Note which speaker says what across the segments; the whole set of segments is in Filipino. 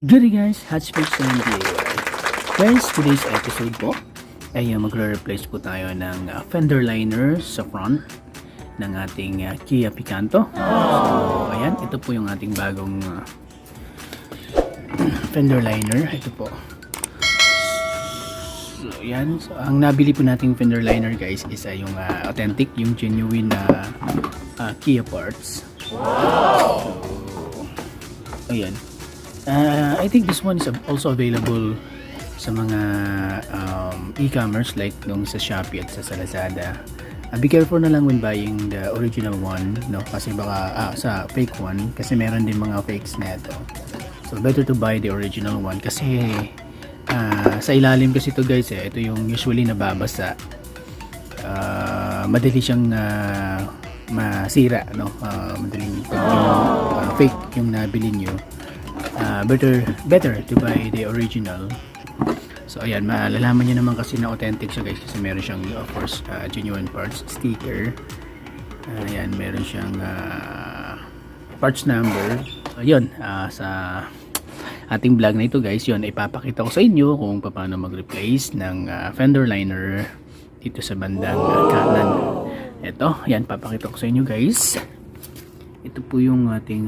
Speaker 1: Good day guys, Hatchback sa DIY. Guys, today's episode po ay magre-replace po tayo ng fender liner sa front ng ating Kia Picanto. So, ayan, ito po yung ating bagong fender liner. Ito po. So, ayan. So, ang nabili po nating fender liner guys is yung authentic, yung genuine na Kia parts. So, ayan. I think this one is also available sa mga e-commerce like nung sa Shopee at sa Lazada. Be careful na lang when buying the original one, no? Kasi baka sa fake one kasi meron din mga fakes na ito. So better to buy the original one kasi sa ilalim kasi ito guys ito yung usually nababasa. Madali siyang masira, no? Madaling pag yung fake yung nabili niyo. Better to buy the original. So ayan, malalaman nyo naman kasi na authentic siya guys kasi meron siyang of course genuine parts sticker. Ayan, meron siyang parts number. Ayun, sa ating vlog na ito guys, yun ipapakita ko sa inyo kung paano mag-replace ng fender liner dito sa bandang kanan. Ito, ayan, papakita ko sa inyo guys. Ito po yung ating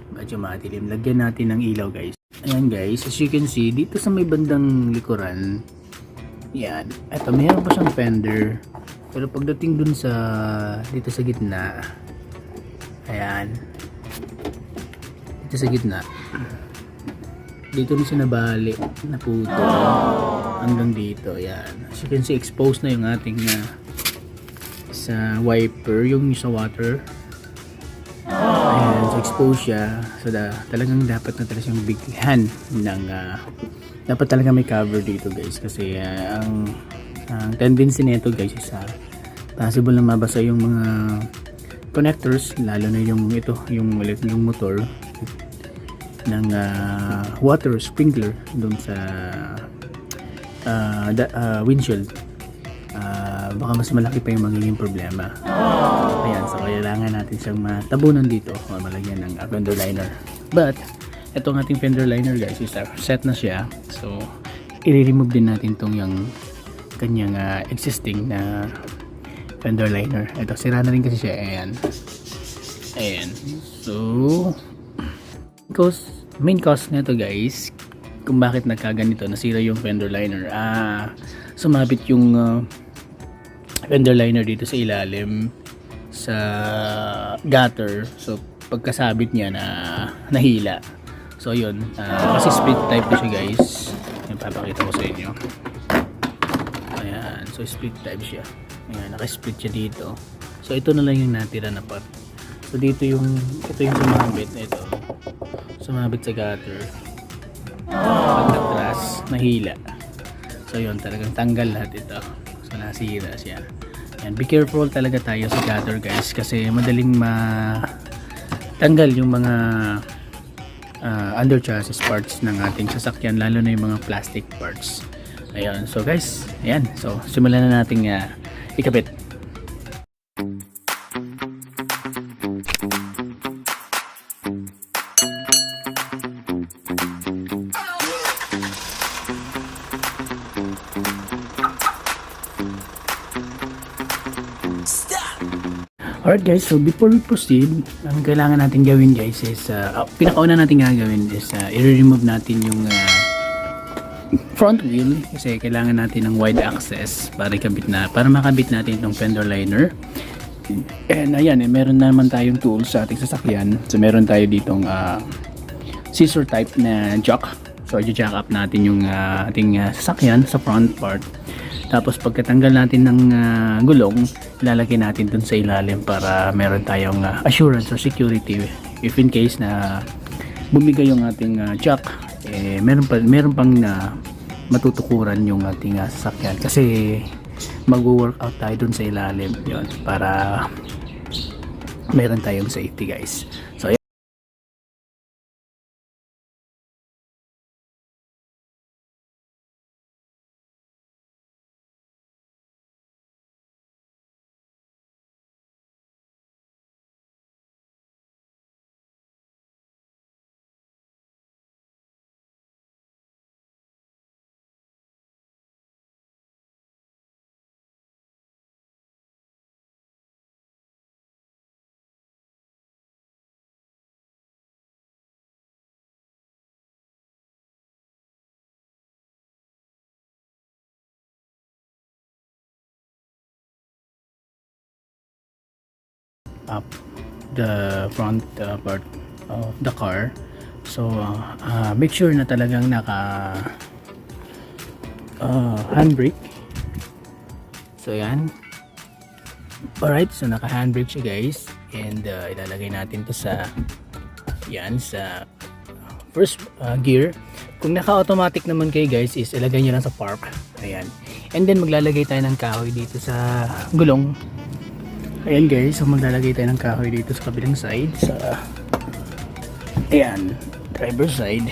Speaker 1: medyo madilim. Lagyan natin ng ilaw guys. Ayan guys, as you can see dito sa may bandang likuran, yan, eto meron pa siyang fender, pero pagdating dun sa dito sa gitna, ayan, dito sa gitna dito na siya nabali, naputo hanggang dito. Ayan, as you can see exposed na yung ating sa wiper, yung sa water. Ayan, so exposed siya. So talagang dapat na talaga siyang bigyan ng dapat talaga may cover dito guys kasi ang tendency nito guys is possible na mabasa yung mga connectors, lalo na yung ito, yung motor ng water sprinkler doon sa windshield. Baka mas malaki pa yung magiging problema. Ayan, so kailangan natin siyang matabunan dito o malagyan ng fender liner. But itong ating fender liner guys is set na siya, so i-remove din natin tong yung kanyang existing na fender liner. Ito, sira na rin kasi siya. Ayan, so main cause nito guys kung bakit nagkaganito, nasira yung fender liner, sumabit yung fender liner dito sa ilalim sa gutter. So pagkasabit niya nahila. So yun, kasi split type na siya guys. Yan, papakita ko sa inyo. Ayan, so split type siya. Ayan, naka-split siya dito. So ito na lang yung natira na part. So dito ito yung sumabit na ito. Sumabit sa gutter. Pagkatras, nahila. So yun, talagang tanggal lahat ito. So nasira siya. Yan, be careful talaga tayo sa gutter guys kasi madaling matanggal yung mga under chassis parts ng ating sasakyan, lalo na yung mga plastic parts. Ayan, so guys, ayan, so simulan na nating ikabit. Alright guys, so before we proceed, ang kailangan natin gawin guys is pinakauna natin gagawin is i-remove natin yung front wheel kasi kailangan natin ng wide access para makabit natin itong fender liner. And ayan, meron naman tayong tools sa ating sasakyan. So meron tayo ditong scissor type na jack. So i-jack up natin yung ating sasakyan sa front part. Tapos pagkatanggal natin ng gulong, ilalagay natin dun sa ilalim para meron tayong assurance or security if in case na bumigay yung ating jack, meron pang matutukuran yung ating sasakyan kasi mag-work out tayo dun sa ilalim yun para meron tayong safety guys. So up the front part of the car. So make sure na talagang naka handbrake. So yan. Alright, so naka handbrake siya guys, and ilalagay natin to sa sa first gear. Kung naka automatic naman kayo guys, is ilagay nyo lang sa park. Ayan, and then maglalagay tayo ng kahoy dito sa gulong. Ayan guys, so maglalagay tayo ng kahoy dito sa kabilang side, sa driver side.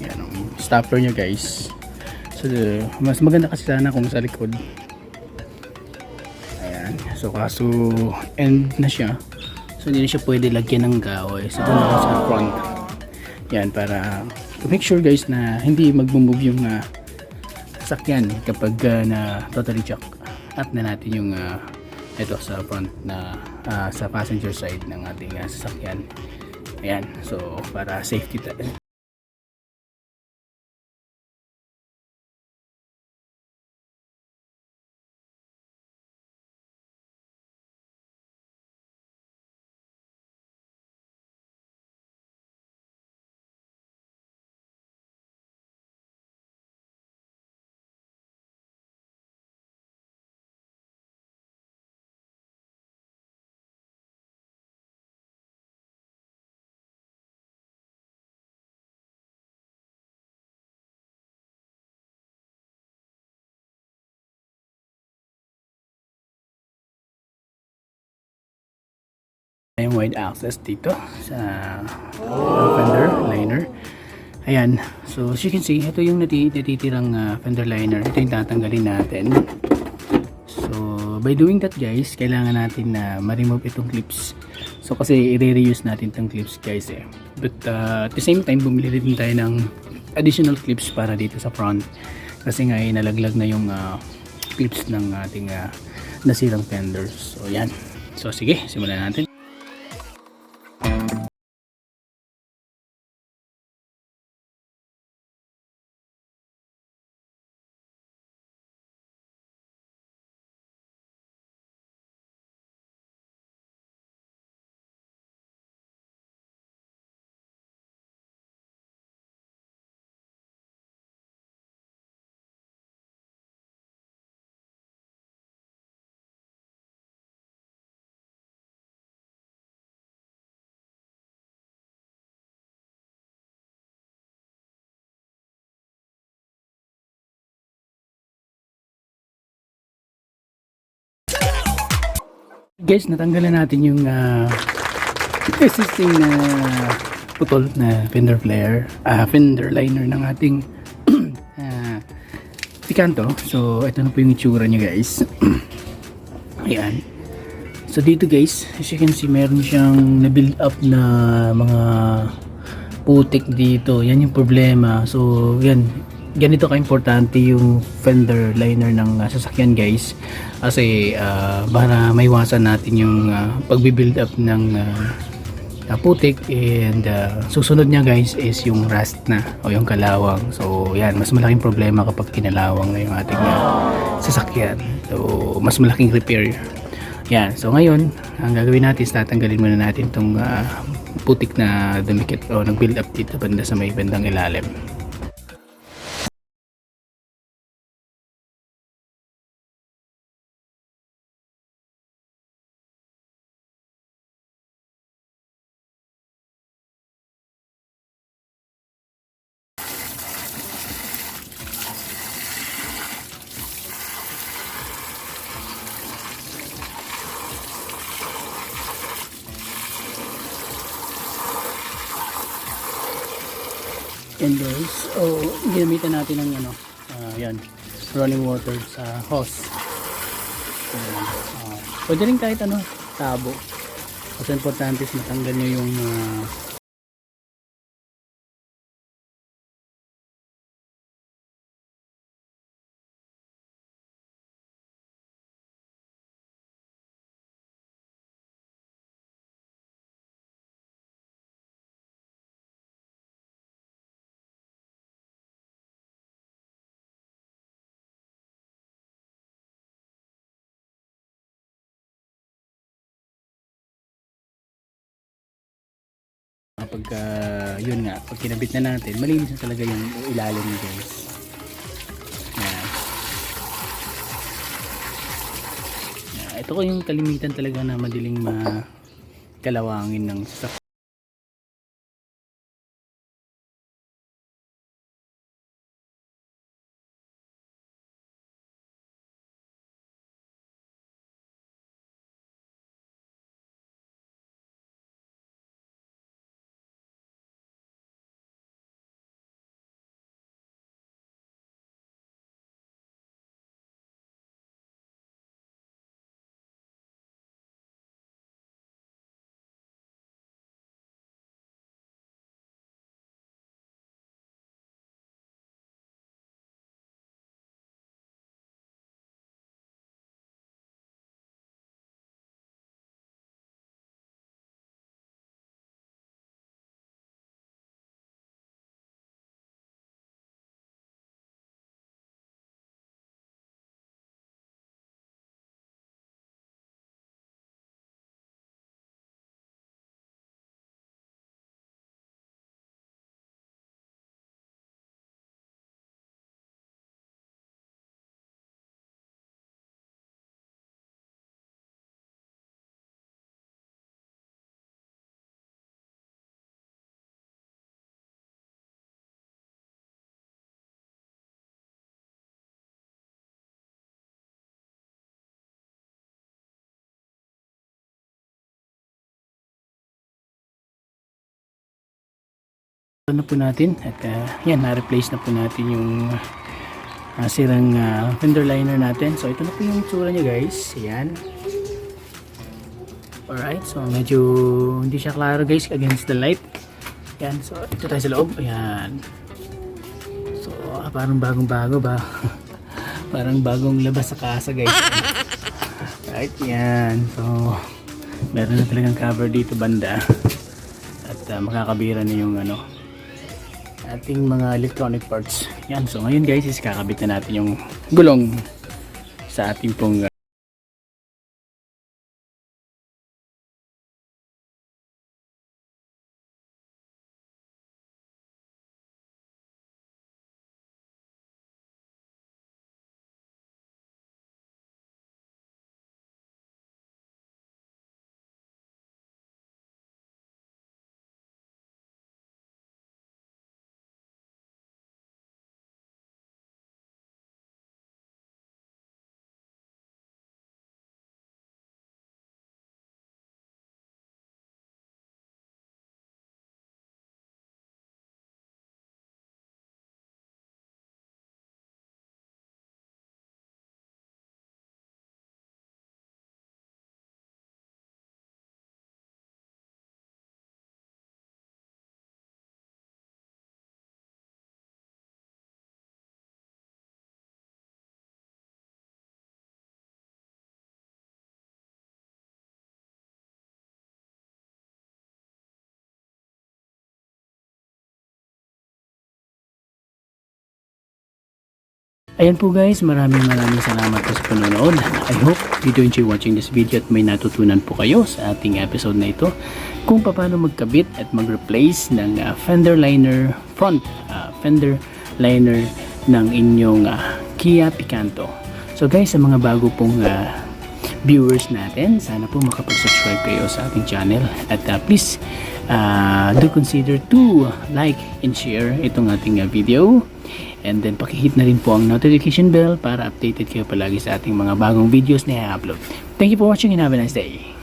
Speaker 1: Ayan ang stopper nyo guys. So mas maganda kasi sana kung sa likod. Ayan, so kaso end na siya, so hindi na siya pwede lagyan ng kahoy. So doon ako sa front. Yan, para to make sure guys na hindi mag-move yung sasakyan kapag na totally chock up na natin yung ito sa front na sa passenger side ng ating sasakyan. Ayan, so para safety tayo. Yung wide access dito sa fender liner. Ayan, so as you can see, ito yung natitirang fender liner. Ito yung tatanggalin natin. So by doing that guys, kailangan natin na ma-remove itong clips. So kasi i-reuse natin itong clips guys But at the same time, bumili din tayo ng additional clips para dito sa front. Kasi nga nalaglag na yung clips ng ating nasirang fenders. So yan. So sige, simulan natin. Guys, natanggalan natin yung existing na putol na fender flare, fender liner ng ating Picanto. So ito na po yung itsura niya guys. Ayan. So dito guys, as you can see, meron siyang na-build up na mga putik dito. Yan yung problema. So yan, ganito ka-importante yung fender liner ng sasakyan guys, kasi para maiwasan natin yung pagbi-build up ng putik, and susunod niya guys is yung rust na o yung kalawang. So yan, mas malaking problema kapag kinalawang na yung ating sasakyan. So mas malaking repair yan. So ngayon, ang gagawin natin is tatanggalin muna natin itong putik na dumikit o nag-build up dito banda sa may bandang ilalim. And guys, ginamitan natin ng yan, running water sa hose. So, pwede rin kahit tabo. Kasi importante is matanggal nyo yung Kapag yun nga, pag kinabit na natin, malinis na talaga yung ilalim guys. Yan. Yan. Ito ko yung kalimitan talaga na madaling makalawangin ng sasakyan. Na po natin at yan, na-replace na po natin yung sirang fender liner natin. So ito na po yung itsura niya guys. Ayan. Alright, so medyo hindi siya klaro guys against the light. Ayan, so ito tayo sa loob. Ayan. So parang bagong bago ba? Parang bagong labas sa kasa guys. Right, yan. So meron na talagang cover dito banda. At makakabira na yung ating mga electronic parts. Yan, so ngayon guys is kakabit na natin yung gulong sa ating pong ayan po guys, maraming salamat po sa panonood. I hope you do enjoy watching this video at may natutunan po kayo sa ating episode na ito kung paano magkabit at mag-replace ng fender liner front, fender liner ng inyong Kia Picanto. So guys, sa mga bago pong viewers natin, sana po makapag-subscribe kayo sa ating channel at please do consider to like and share itong ating video. And then pakihit na rin po ang notification bell para updated kayo palagi sa ating mga bagong videos na i-upload. Thank you for watching and have a nice day.